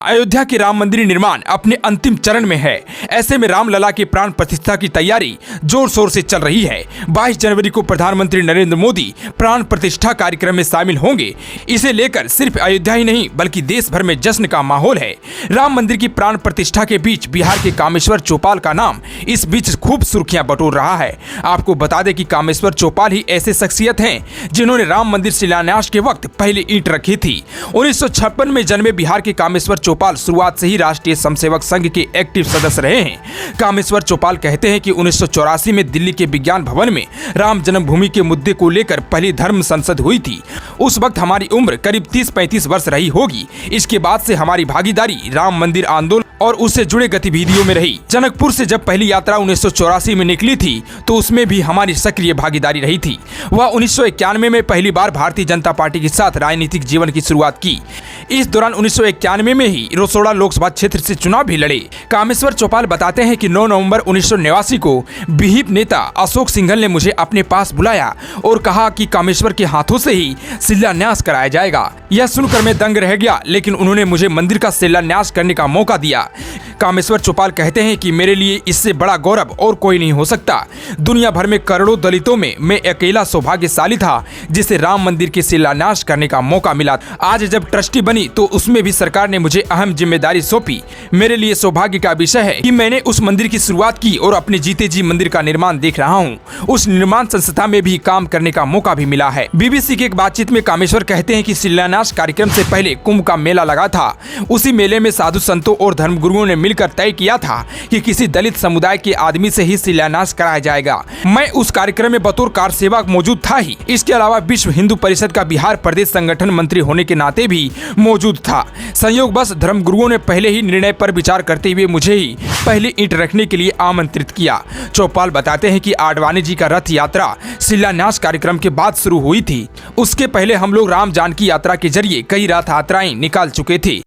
अयोध्या के राम मंदिर निर्माण अपने अंतिम चरण में है। ऐसे में रामलला की प्राण प्रतिष्ठा की तैयारी जोर शोर से चल रही है। 22 जनवरी को प्रधानमंत्री नरेंद्र मोदी प्राण प्रतिष्ठा कार्यक्रम में शामिल होंगे। इसे लेकर सिर्फ अयोध्या ही नहीं बल्कि देश भर में जश्न का माहौल है। राम मंदिर की प्राण प्रतिष्ठा के बीच बिहार के कामेश्वर चौपाल का नाम इस बीच खूब सुर्खियां बटोर रहा है। आपको बता दें कि कामेश्वर चौपाल ही ऐसे शख्सियत हैं जिन्होंने राम मंदिर शिलान्यास के वक्त पहली ईंट रखी थी। 1956 में जन्मे बिहार के कामेश्वर चौपाल शुरुआत से ही राष्ट्रीय स्वयंसेवक संघ के एक्टिव सदस्य रहे हैं। कामेश्वर चौपाल कहते हैं कि 1984 में दिल्ली के विज्ञान भवन में राम जन्मभूमि के मुद्दे को लेकर पहली धर्म संसद हुई थी। उस वक्त हमारी उम्र करीब 30-35 वर्ष रही होगी। इसके बाद से हमारी भागीदारी राम मंदिर आंदोलन और उससे जुड़े गतिविधियों में रही। जनकपुर से जब पहली यात्रा 1984 में निकली थी तो उसमें भी हमारी सक्रिय भागीदारी रही थी। वह 1991 में पहली बार भारतीय जनता पार्टी के साथ राजनीतिक जीवन की शुरुआत की। इस दौरान 1991 में ही रोसड़ा लोकसभा क्षेत्र से चुनाव भी लड़े। कामेश्वर चौपाल बताते हैं कि 9 नवंबर 1989 को विहिप नेता अशोक सिंघल ने मुझे अपने पास बुलाया और कहा कि कामेश्वर के हाथों से ही शिलान्यास कराया जाएगा। यह सुनकर मैं दंग रह गया, लेकिन उन्होंने मुझे मंदिर का शिलान्यास करने का मौका दिया। कामेश्वर चौपाल कहते हैं कि मेरे लिए इससे बड़ा गौरव और कोई नहीं हो सकता। दुनिया भर में करोड़ों दलितों में मैं अकेला सौभाग्यशाली था जिसे राम मंदिर के शिलान्यास करने का मौका मिला। आज जब ट्रस्टी बनी तो उसमें भी सरकार ने मुझे अहम जिम्मेदारी सौंपी। मेरे लिए सौभाग्य का विषय है कि मैंने उस मंदिर की शुरुआत की और अपने जीते जी मंदिर का निर्माण देख रहा हूँ। उस निर्माण संस्था में भी काम करने का मौका भी मिला है। BBC की एक बातचीत में कामेश्वर कहते हैं कि शिलान्यास कार्यक्रम से पहले कुंभ का मेला लगा था। उसी मेले में साधु संतों और धर्मगुरुओं ने मिलकर तय किया था कि किसी दलित समुदाय के आदमी से ही शिलान्यास कराया जाएगा। मैं उस कार्यक्रम में बतौर कार सेवक मौजूद था ही। इसके अलावा विश्व हिंदू परिषद का बिहार प्रदेश संगठन मंत्री होने के नाते भी मौजूद था। संयोग बस धर्मगुरुओं ने पहले ही निर्णय पर विचार करते हुए मुझे ही पहली ईंट रखने के लिए आमंत्रित किया। चौपाल बताते हैं कि आडवाणी जी का रथ यात्रा शिलान्यास कार्यक्रम के बाद शुरू हुई थी। उसके पहले हम लोग राम जानकी यात्रा के जरिए कई रथ यात्राएं निकाल चुके थे।